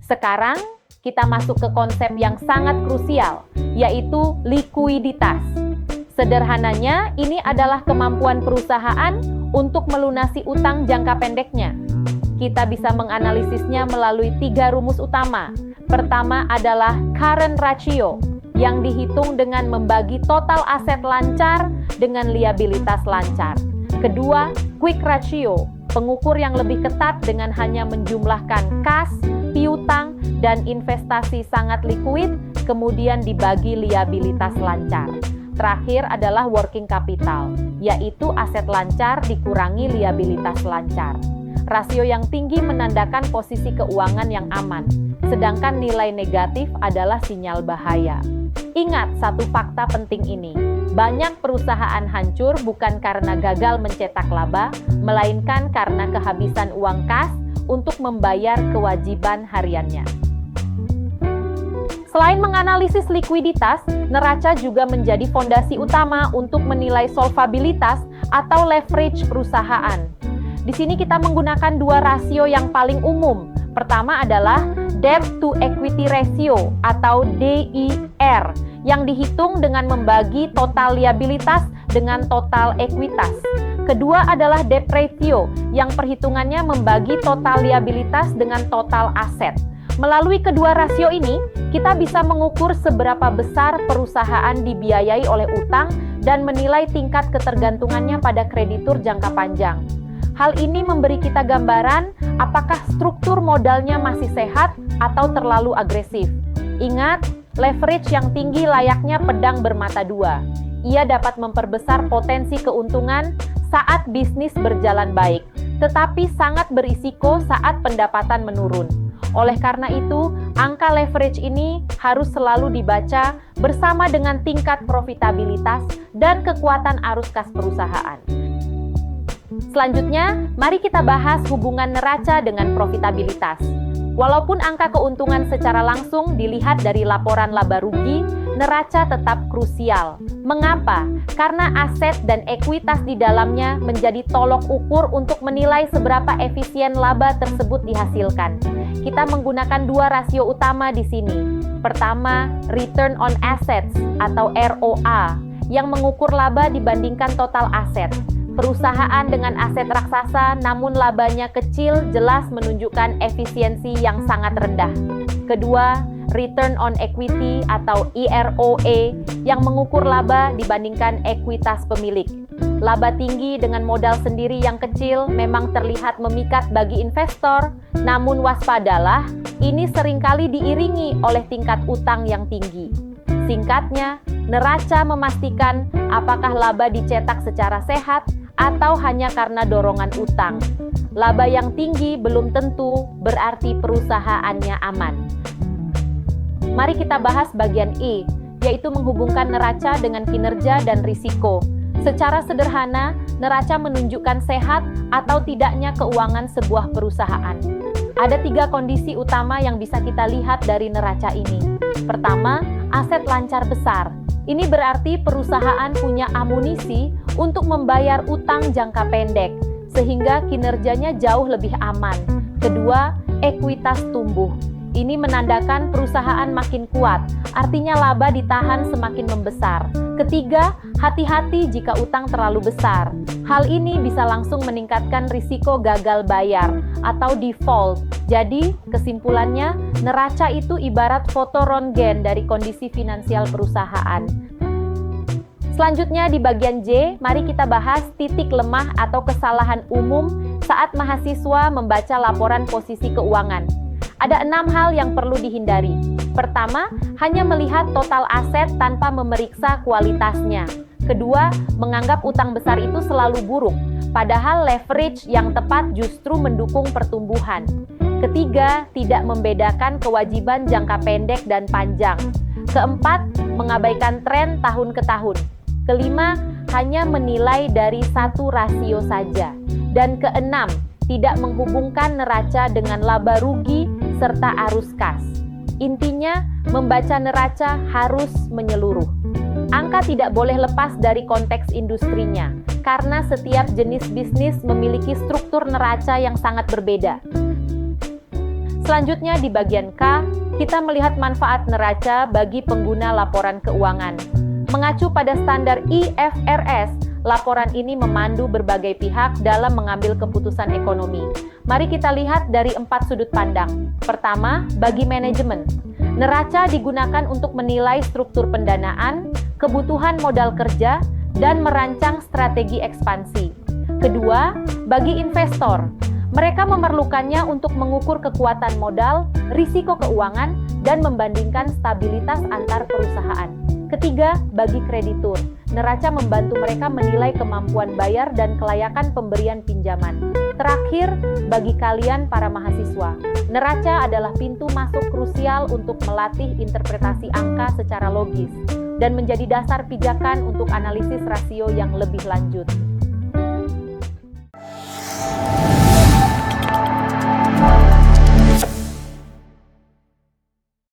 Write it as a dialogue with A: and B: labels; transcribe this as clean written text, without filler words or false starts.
A: Sekarang, kita masuk ke konsep yang sangat krusial, yaitu likuiditas. Sederhananya, ini adalah kemampuan perusahaan untuk melunasi utang jangka pendeknya. Kita bisa menganalisisnya melalui 3 rumus utama. Pertama adalah current ratio, yang dihitung dengan membagi total aset lancar dengan liabilitas lancar. Kedua, quick ratio, pengukur yang lebih ketat dengan hanya menjumlahkan kas, piutang, dan investasi sangat likuid, kemudian dibagi liabilitas lancar. Terakhir adalah working capital, yaitu aset lancar dikurangi liabilitas lancar. Rasio yang tinggi menandakan posisi keuangan yang aman, sedangkan nilai negatif adalah sinyal bahaya. Ingat satu fakta penting ini, banyak perusahaan hancur bukan karena gagal mencetak laba, melainkan karena kehabisan uang kas untuk membayar kewajiban hariannya. Selain menganalisis likuiditas, neraca juga menjadi fondasi utama untuk menilai solvabilitas atau leverage perusahaan. Di sini kita menggunakan 2 rasio yang paling umum. Pertama adalah debt to equity ratio atau DER yang dihitung dengan membagi total liabilitas dengan total ekuitas. Kedua adalah debt ratio yang perhitungannya membagi total liabilitas dengan total aset. Melalui kedua rasio ini, kita bisa mengukur seberapa besar perusahaan dibiayai oleh utang dan menilai tingkat ketergantungannya pada kreditur jangka panjang. Hal ini memberi kita gambaran apakah struktur modalnya masih sehat atau terlalu agresif. Ingat, leverage yang tinggi layaknya pedang bermata dua. Ia dapat memperbesar potensi keuntungan saat bisnis berjalan baik, tetapi sangat berisiko saat pendapatan menurun. Oleh karena itu, angka leverage ini harus selalu dibaca bersama dengan tingkat profitabilitas dan kekuatan arus kas perusahaan. Selanjutnya, mari kita bahas hubungan neraca dengan profitabilitas. Walaupun angka keuntungan secara langsung dilihat dari laporan laba rugi, neraca tetap krusial. Mengapa? Karena aset dan ekuitas di dalamnya menjadi tolok ukur untuk menilai seberapa efisien laba tersebut dihasilkan. Kita menggunakan 2 rasio utama di sini. Pertama, return on assets atau ROA yang mengukur laba dibandingkan total aset. Perusahaan dengan aset raksasa namun labanya kecil jelas menunjukkan efisiensi yang sangat rendah. Kedua, return on equity atau EROE yang mengukur laba dibandingkan ekuitas pemilik. Laba tinggi dengan modal sendiri yang kecil memang terlihat memikat bagi investor, namun waspadalah, ini seringkali diiringi oleh tingkat utang yang tinggi. Singkatnya, neraca memastikan apakah laba dicetak secara sehat atau hanya karena dorongan utang. Laba yang tinggi belum tentu berarti perusahaannya aman. Mari kita bahas bagian E, yaitu menghubungkan neraca dengan kinerja dan risiko. Secara sederhana, neraca menunjukkan sehat atau tidaknya keuangan sebuah perusahaan. Ada 3 kondisi utama yang bisa kita lihat dari neraca ini. Pertama, aset lancar besar. Ini berarti perusahaan punya amunisi untuk membayar utang jangka pendek, sehingga kinerjanya jauh lebih aman. Kedua, ekuitas tumbuh. Ini menandakan perusahaan makin kuat, artinya laba ditahan semakin membesar. Ketiga, hati-hati jika utang terlalu besar. Hal ini bisa langsung meningkatkan risiko gagal bayar atau default. Jadi, kesimpulannya, neraca itu ibarat foto röntgen dari kondisi finansial perusahaan. Selanjutnya di bagian J, mari kita bahas titik lemah atau kesalahan umum saat mahasiswa membaca laporan posisi keuangan. Ada 6 hal yang perlu dihindari. Pertama, hanya melihat total aset tanpa memeriksa kualitasnya. Kedua, menganggap utang besar itu selalu buruk, padahal leverage yang tepat justru mendukung pertumbuhan. Ketiga, tidak membedakan kewajiban jangka pendek dan panjang. Keempat, mengabaikan tren tahun ke tahun. Kelima, hanya menilai dari 1 rasio saja. Dan keenam, tidak menghubungkan neraca dengan laba rugi serta arus kas. Intinya, membaca neraca harus menyeluruh. Angka tidak boleh lepas dari konteks industrinya, karena setiap jenis bisnis memiliki struktur neraca yang sangat berbeda. Selanjutnya di bagian K, kita melihat manfaat neraca bagi pengguna laporan keuangan. Mengacu pada standar IFRS, laporan ini memandu berbagai pihak dalam mengambil keputusan ekonomi. Mari kita lihat dari 4 sudut pandang. Pertama, bagi manajemen. Neraca digunakan untuk menilai struktur pendanaan, kebutuhan modal kerja, dan merancang strategi ekspansi. Kedua, bagi investor. Mereka memerlukannya untuk mengukur kekuatan modal, risiko keuangan, dan membandingkan stabilitas antar perusahaan. Ketiga, bagi kreditur. Neraca membantu mereka menilai kemampuan bayar dan kelayakan pemberian pinjaman. Terakhir, bagi kalian para mahasiswa, neraca adalah pintu masuk krusial untuk melatih interpretasi angka secara logis dan menjadi dasar pijakan untuk analisis rasio yang lebih lanjut.